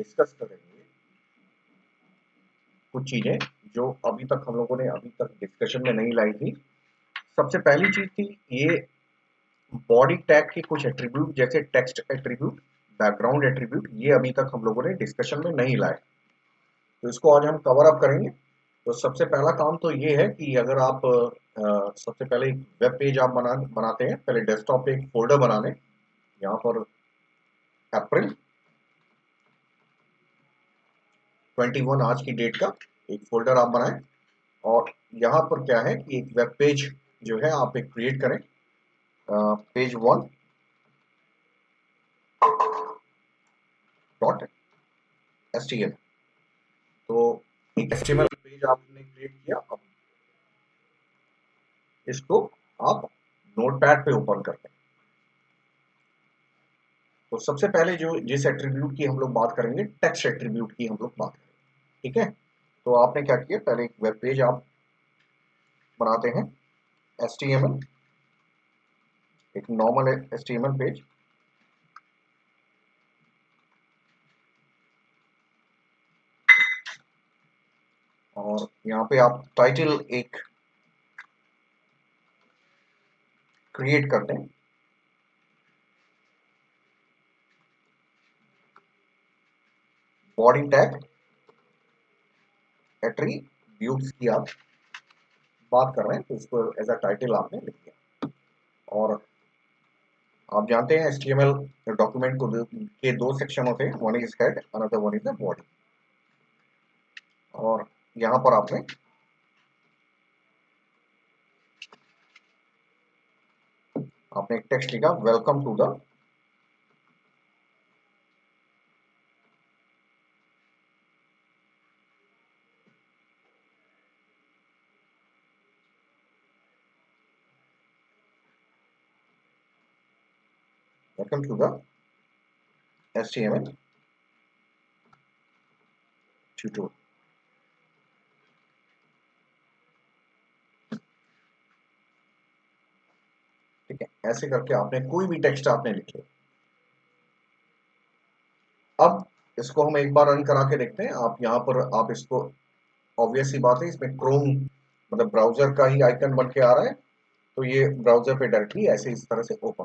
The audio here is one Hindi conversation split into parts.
डिस्कस करेंगे कुछ चीजें जो अभी तक हम लोगों ने अभी तक डिस्कशन में नहीं लाई थी। सबसे पहली चीज थी ये बॉडी टैग के कुछ एट्रीब्यूट, जैसे टेक्स्ट एट्रीब्यूट, बैकग्राउंड एट्रीब्यूट, ये अभी तक हम लोगों ने डिस्कशन में नहीं लाए, तो इसको आज हम कवर अप करेंगे। तो सबसे पहला काम तो ये है कि अगर आप सबसे पहले एक वेब पेज आप बनाते हैं, पहले डेस्कटॉप पे एक फोल्डर बना लें। यहाँ पर अप्रैल 21 आज की डेट का एक फोल्डर आप बनाएं, और यहाँ पर क्या है कि एक वेब पेज जो है आप एक क्रिएट करें, पेज 1.html। तो एक HTML पेज आपने क्रिएट किया, अब इसको आप नोटपैड पे ओपन करते हैं। तो सबसे पहले जो जिस एट्रीब्यूट की हम लोग बात करेंगे, टेक्स्ट एट्रीब्यूट की हम लोग बात करेंगे, ठीक है। तो आपने क्या किया, पहले एक वेब पेज आप बनाते हैं, HTML, एक नॉर्मल HTML पेज, और यहाँ पे आप टाइटल एक क्रिएट करते हैं, बॉडी टैग एट्रीब्यूट्स की आप बात कर रहे हैं, तो इसको एज अ टाइटल आपने लिख दिया। और आप जानते हैं HTML डॉक्यूमेंट को के दो सेक्शन होते हैं, one is head, another one is the body. और यहाँ पर आपने एक टेक्स्ट लिखा, welcome to the HTML tutorial. ठीक है, ऐसे करके आपने कोई भी टेक्स्ट आपने लिखे। अब इसको हम एक बार रन करा के देखते हैं। आप यहाँ पर आप इसको, ऑब्वियस सी बात है, इसमें क्रोम मतलब ब्राउजर का ही आइकन बन के आ रहा है, तो ये ब्राउजर पे डायरेक्टली ऐसे इस तरह से ओपन।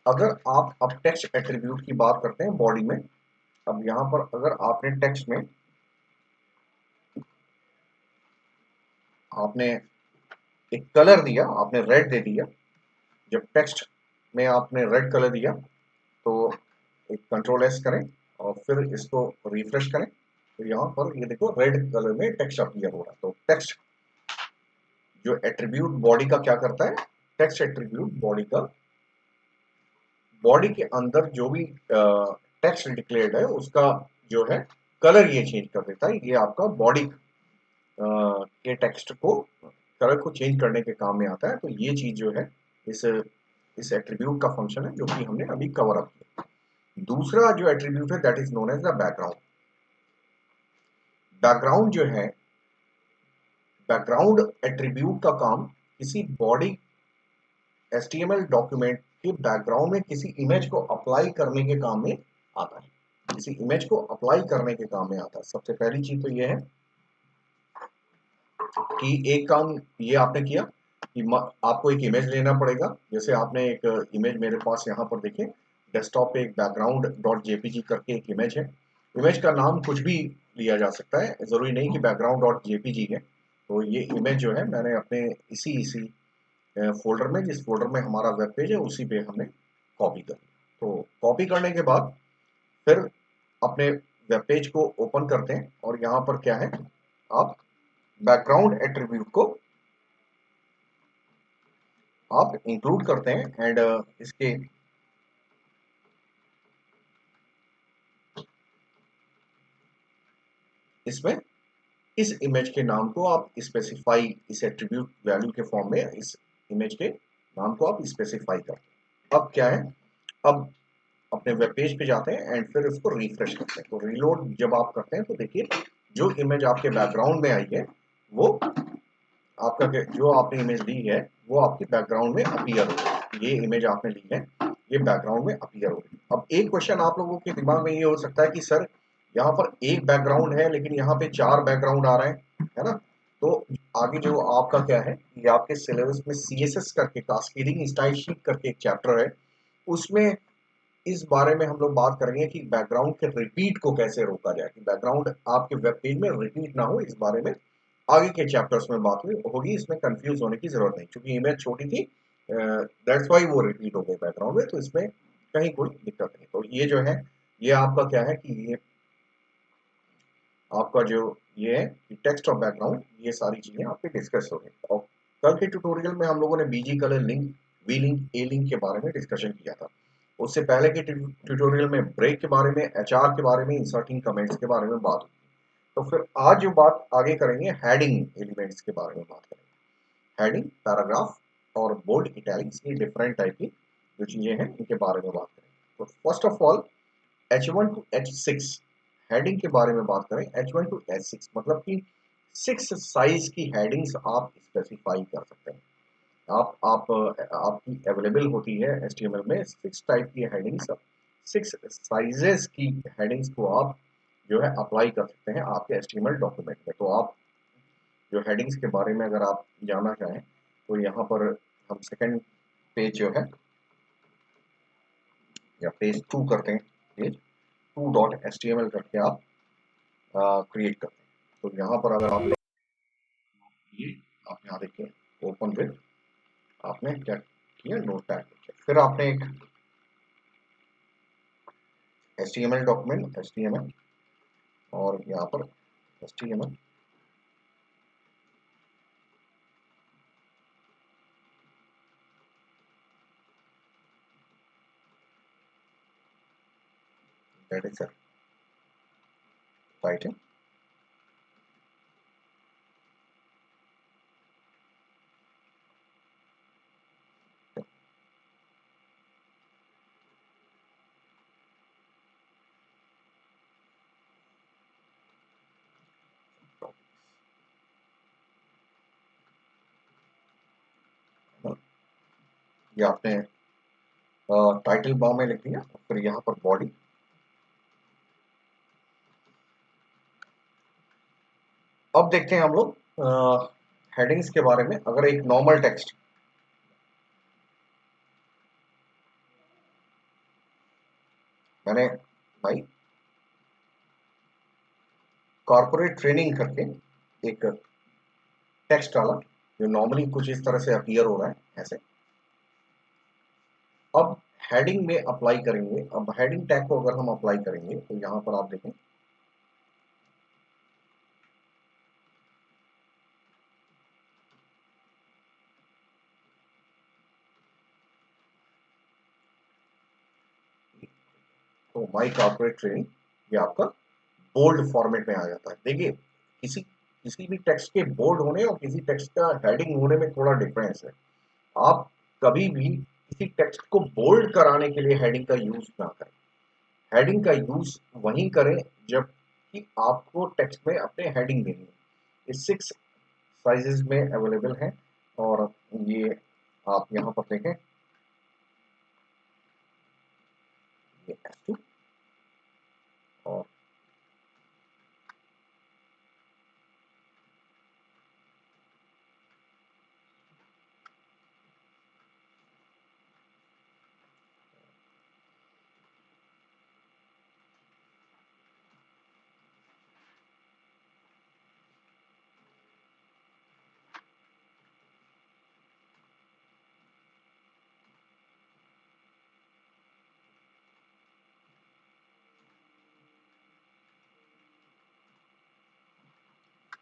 अगर आप अब टेक्स्ट एट्रीब्यूट की बात करते हैं बॉडी में, अब यहाँ पर अगर आपने टेक्स्ट में आपने एक कलर दिया, आपने रेड दे दिया, जब टेक्स्ट में आपने रेड कलर दिया तो एक कंट्रोल एस करें और फिर इसको रिफ्रेश करें, तो यहाँ पर ये देखो रेड कलर में टेक्स्ट अपीयर हो रहा है। तो टेक्स्ट जो एट्रीब्यूट बॉडी का क्या करता है, टेक्स्ट एट्रीब्यूट बॉडी का, बॉडी के अंदर जो भी टेक्स्ट डिक्लेयर्ड है उसका जो है कलर ये चेंज कर देता है। ये आपका बॉडी के टेक्स्ट को, कलर को चेंज करने के काम में आता है। तो ये चीज जो है इस एट्रीब्यूट का फंक्शन है जो कि हमने अभी कवर अप किया। दूसरा जो एट्रीब्यूट है that is known as the background. Background जो है, बैकग्राउंड एट्रीब्यूट का काम किसी बॉडी HTML डॉक्यूमेंट के बैकग्राउंड में किसी इमेज को अप्लाई करने के काम में आता है, किसी इमेज को अप्लाई करने के काम में आता है। सबसे पहली चीज तो ये है कि एक काम ये आपने किया कि आपको एक इमेज लेना पड़ेगा। जैसे आपने एक इमेज मेरे पास यहाँ पर देखिए, डेस्कटॉप पे एक बैकग्राउंड डॉट जेपीजी करके एक इमेज है। इमेज का नाम कुछ भी लिया जा सकता है, जरूरी नहीं कि बैकग्राउंड डॉट जेपीजी है। तो ये इमेज जो है मैंने अपने इसी फोल्डर में, जिस फोल्डर में हमारा वेब पेज है उसी पे हमने कॉपी कर। तो कॉपी करने के बाद फिर अपने वेब पेज को ओपन करते हैं, और यहाँ पर क्या है, आप बैकग्राउंड एट्रीब्यूट को आप इंक्लूड करते हैं, एंड इसके इसमें इस इमेज के नाम को आप स्पेसिफाई, इस एट्रीब्यूट वैल्यू के फॉर्म में इस इमेज के नाम को आप स्पेसिफाई करते हैं। अब क्या है, अब अपने वेब पेज पे जाते हैं एंड फिर उसको रिफ्रेश करते हैं। तो रीलोड जब आप करते हैं तो देखिए जो इमेज आपके बैकग्राउंड में आई है वो आपका, जो आपने इमेज ली है वो आपके बैकग्राउंड में अपीयर हो, ये इमेज आपने ली है ये बैकग्राउंड में अपीयर होगी। अब एक क्वेश्चन आप लोगों के दिमाग में ये हो सकता है कि सर यहाँ पर एक बैकग्राउंड है लेकिन यहाँ पे 4 बैकग्राउंड आ रहे हैं, है ना? तो आगे जो आपका क्या है, ये आपके सिलेबस में CSS करके कास्केडिंग स्टाइल शीट करके एक चैप्टर है, उसमें इस बारे में हम लोग बात करेंगे कि बैकग्राउंड के रिपीट को कैसे रोका जाए, कि बैकग्राउंड आपके वेब पेज में रिपीट ना हो। इस बारे में आगे के चैप्टर्स में बात होगी, इसमें कंफ्यूज होने की जरूरत नहीं, क्योंकि इमेज छोटी थी, दैट्स वाई वो रिपीट हो गई बैकग्राउंड में, तो इसमें कहीं कोई दिक्कत नहीं। तो ये जो है, ये आपका क्या है कि ये आपका जो ये है कि टेक्स्ट और बैकग्राउंड, ये सारी चीजें आपके डिस्कस हो गई। और कल के ट्यूटोरियल में हम लोगों ने BG colour link, V link, A link के बारे में डिस्कशन किया था। उससे पहले के ट्यूटोरियल में ब्रेक के बारे में, एचआर के बारे में, इंसर्टिंग कमेंट्स के बारे में बात हुई। तो फिर आज जो बात आगे करेंगे, हेडिंग एलिमेंट्स के बारे में बात करेंगे। हेडिंग, पैराग्राफ और बोल्ड, इटैलिक्स, ये डिफरेंट टाइप की जो चीजें हैं इनके बारे में बात करेंगे। तो first of all H1 to H6 heading के बारे में बात करें। H1 टू H6 मतलब कि 6 साइज की हेडिंग्स आप स्पेसिफाई कर सकते हैं। आप आपकी अवेलेबल होती है HTML में 6 टाइप की हेडिंग्स, 6 साइजेस की हेडिंग्स को आप जो है अप्लाई कर सकते हैं आपके HTML डॉक्यूमेंट में। तो आप जो हेडिंग्स के बारे में अगर आप जानना चाहें तो यहाँ पर हम सेकंड पेज जो है, या पेज 2 करते हैं, पेज 2.html करके आप क्रिएट करते हैं। तो यहाँ पर अगर आप ये आप यहाँ देखिए ओपन विद, आपने क्या किया, नोट पैड, फिर आपने एक HTML डॉक्यूमेंट, HTML, और यहाँ पर HTML, दैट इज राइटिंग। ये आपने टाइटल बार में लिख दिया, फिर यहाँ पर बॉडी। अब देखते हैं हम लोग हेडिंग्स के बारे में। अगर एक नॉर्मल टेक्स्ट, मैंने भाई कॉर्पोरेट ट्रेनिंग करके एक टेक्स्ट डाला जो नॉर्मली कुछ इस तरह से अपीयर हो रहा है ऐसे। अब हेडिंग में अप्लाई करेंगे, अब हेडिंग टैग को अगर हम अप्लाई करेंगे तो यहाँ पर आप देखें, तो माई कॉर्पोरेट ट्रेनिंग, ये आपका बोल्ड फॉर्मेट में आ जाता है। देखिए किसी किसी भी टेक्स्ट के बोल्ड होने और किसी टेक्स्ट का हेडिंग होने में थोड़ा डिफरेंस है। आप कभी भी किसी टेक्स्ट को बोल्ड कराने के लिए हेडिंग का यूज ना करें। हेडिंग का यूज वहीं करें जब कि आपको टेक्स्ट में अपने हेडिंग देनी है। ये 6 साइजेस में अवेलेबल है, और ये आप यहाँ पर देखें, ये S2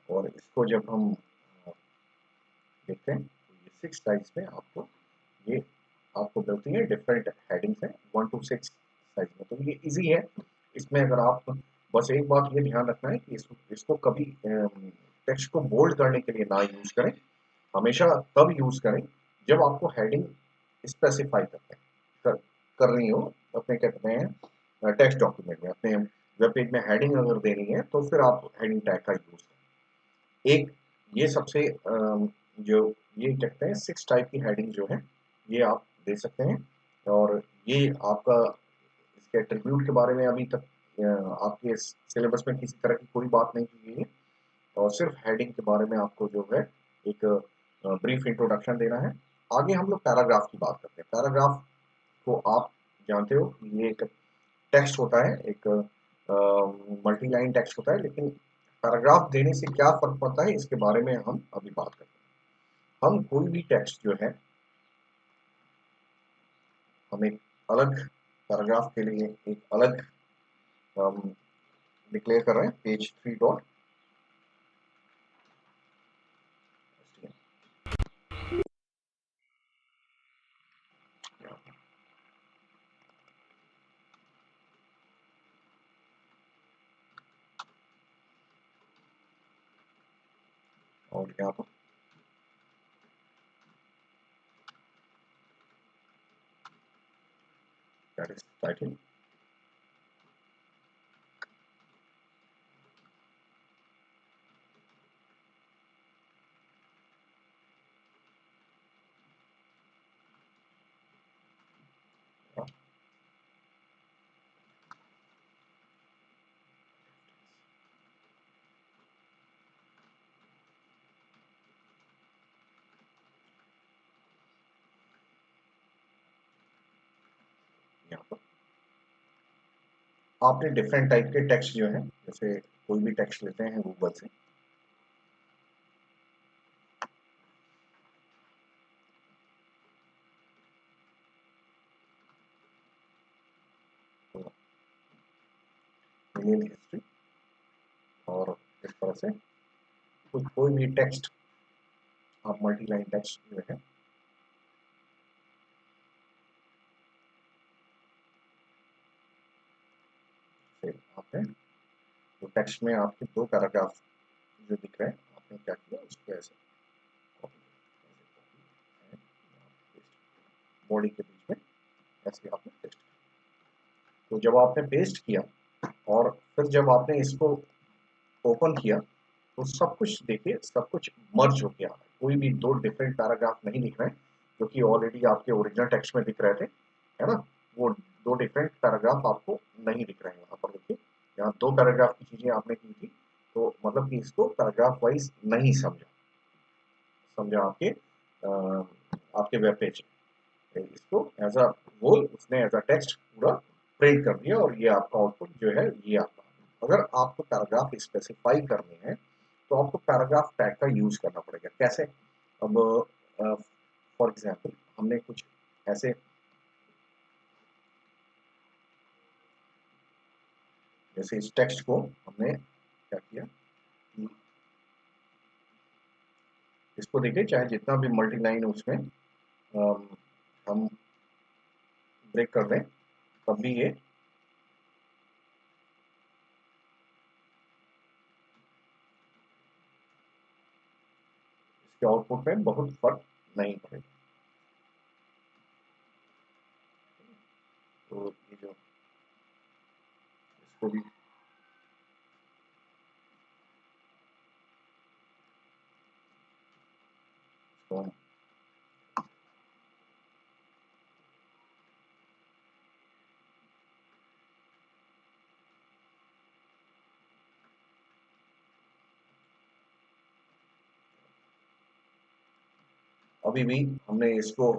और इसको जब हम देखते हैं तो ये 6 टाइप्स में आपको ये आपको मिलती है, डिफरेंट हेडिंग्स हैं 1 to 6 साइज में। तो ये इजी है। इसमें अगर आप बस एक बात ये ध्यान रखना है कि इसको कभी टेक्स्ट को बोल्ड करने के लिए ना यूज करें। हमेशा तब यूज करें जब आपको हेडिंग स्पेसिफाई कर, करनी हो अपने क्या कहते हैं टेक्स्ट डॉक्यूमेंट में। अपने वेब पेज में हेडिंग अगर देनी है तो फिर आप हेडिंग टैग का यूज करें। एक ये सबसे जो ये कहते हैं 6 टाइप की हेडिंग जो है ये आप दे सकते हैं। और ये आपका इसके एट्रीब्यूट के बारे में अभी तक आपके सिलेबस में किसी तरह की कोई बात नहीं की गई है, और सिर्फ हेडिंग के बारे में आपको जो है एक ब्रीफ इंट्रोडक्शन देना है। आगे हम लोग पैराग्राफ की बात करते हैं। पैराग्राफ को आप जानते हो, ये एक टेक्स्ट होता है, एक मल्टी लाइन टेक्स्ट होता है, लेकिन पैराग्राफ देने से क्या फर्क पड़ता है इसके बारे में हम अभी बात करते हैं। हम कोई भी टेक्स्ट जो है, हम एक अलग पैराग्राफ के लिए एक अलग डिक्लेयर कर रहे हैं, पेज 3 डॉट, और यहाँ पर दैट इज टाइटल। यहाँ पर आपने डिफरेंट टाइप के टेक्स्ट जो है, जैसे कोई भी टेक्स्ट लेते हैं गूगल से, तो ईमेल हिस्ट्री, और इस तरह से कोई भी टेक्स्ट आप मल्टी लाइन टेक्स्ट जो है, से आपने तो टेक्स्ट में आपके दो पैराग्राफ जो दिख रहे हैं, आपने क्या किया उसको ऐसे बॉडी के बीच में ऐसे आपने पेस्ट किया। तो जब आपने पेस्ट किया और फिर जब आपने इसको ओपन किया, तो सब कुछ देखिए, सब कुछ मर्ज हो गया। कोई भी दो डिफरेंट पैराग्राफ नहीं दिख रहे हैं, जो कि ऑलरेडी आपके ओरिजिनल टेक्स्ट में दिख रहे थे, है ना। वो दो डिफरेंट पैराग्राफ आपको नहीं दिख रहे हैं। यहाँ पर देखिए, यहाँ दो पैराग्राफ की चीजें आपने की थी, तो मतलब कि इसको पैराग्राफ वाइज नहीं समझा, समझा आपके वेब पेज, इसको एज अ होल उसने एज अ टेक्स्ट पूरा प्रिंट कर दिया, और ये आपका आउटपुट जो है ये आपका। अगर आपको पैराग्राफ स्पेसिफाई करने हैं, तो आपको पैराग्राफ टैग का यूज करना पड़ेगा। कैसे? अब फॉर एग्जांपल हमने कुछ ऐसे, जैसे इस टेक्स्ट को हमने क्या किया कि इसको देखिए, चाहे जितना भी मल्टी लाइन उसमें हम ब्रेक कर दें, तब भी ये इसके आउटपुट में बहुत फर्क नहीं पड़ेगा। तो ये जो इसको भी इसको हम अभी भी हमने इसको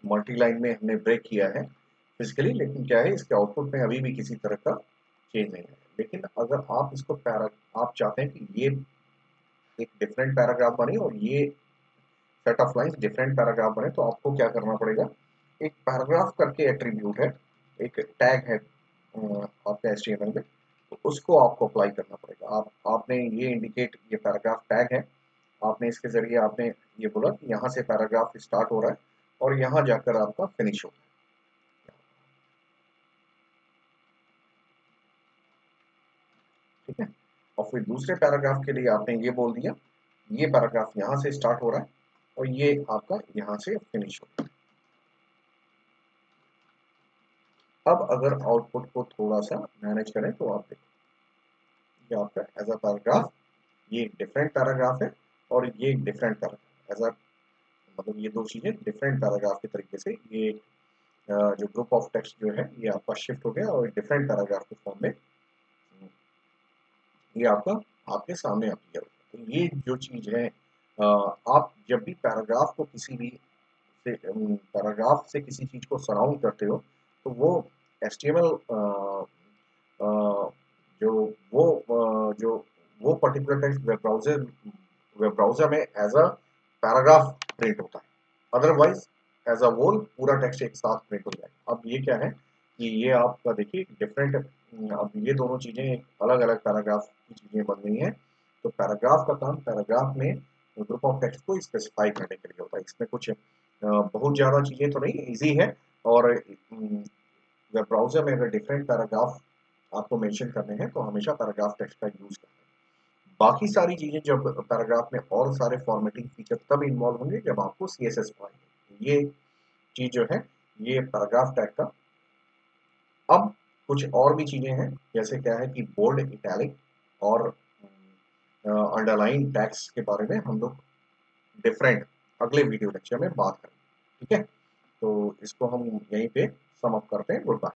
मल्टी लाइन में हमने ब्रेक किया है फिजिकली, लेकिन क्या है, इसके आउटपुट में अभी भी किसी तरह का चेंज नहीं है। लेकिन अगर आप इसको आप चाहते हैं कि ये एक डिफरेंट पैराग्राफ बने और ये set of lines different paragraph बने, तो आपको क्या करना पड़ेगा, एक पैराग्राफ करके एट्रीब्यूट है, एक टैग है आपके HTML में, तो उसको आपको अप्लाई करना पड़ेगा। आपने ये इंडिकेट, ये पैराग्राफ टैग है, आपने इसके जरिए आपने ये बोला कि यहाँ से पैराग्राफ स्टार्ट हो रहा है और यहाँ जाकर आपका फिनिश होता है। ठीक है, और फिर दूसरे पैराग्राफ के लिए आपने ये बोल दिया, ये पैराग्राफ यहाँ से स्टार्ट हो रहा है और ये आपका यहाँ से फिनिश होता है। अब अगर आउटपुट को थोड़ा सा मैनेज करें, तो आप देखो, ये आपका एज अ पैराग्राफ, ये डिफरेंट पैराग्राफ है, और ये डिफरेंट पैराग्राफ एज अ, मतलब ये दो चीजें डिफरेंट पैराग्राफ के तरीके से, ये जो ग्रुप ऑफ टेक्स्ट जो है ये आपका शिफ्ट हो गया और डिफरेंट पैराग्राफ के फॉर्म में ये आपका आपके सामने अपीयर होगा। तो ये जो चीज है, आप जब भी पैराग्राफ को किसी भी पैराग्राफ से किसी चीज को सराउंड करते हो तो वो HTML जो जो वो पर्टिकुलर टेक्स्ट वेब ब्राउजर में एज अ पैराग्राफ प्रिंट होता है। अदरवाइज एज अ होल पूरा टेक्स्ट एक साथ प्रिंट हो जाएगा। अब ये क्या है कि ये आपका देखिए डिफरेंट, अब ये दोनों चीजें अलग अलग पैराग्राफ की चीजें बन गई हैं। तो पैराग्राफ का काम पैराग्राफ में ग्रुप ऑफ टेक्स्ट को स्पेसिफाई करने के लिए होता है। इसमें कुछ बहुत ज़्यादा चीज़ें तो नहीं, इजी है। और वेब ब्राउज़र में अगर डिफरेंट पैराग्राफ आपको मेंशन करने हैं तो हमेशा पैराग्राफ टेक्स्ट का यूज़ करते हैं। बाकी सारी चीज़ें जब पैराग्राफ में और सारे फॉर्मेटिंग फीचर तब इन्वॉल्व होंगे जब आपको CSS पाएंगे। ये चीज़ जो है ये पैराग्राफ टैग का। अब कुछ और भी चीज़ें हैं, जैसे क्या है कि बोल्ड, इटैलिक और अंडरलाइन टैग्स के बारे में हम लोग डिफरेंट अगले वीडियो लेक्चर में बात करेंगे। ठीक है, तो इसको हम यहीं पे सम अप करते हैं। Good bye.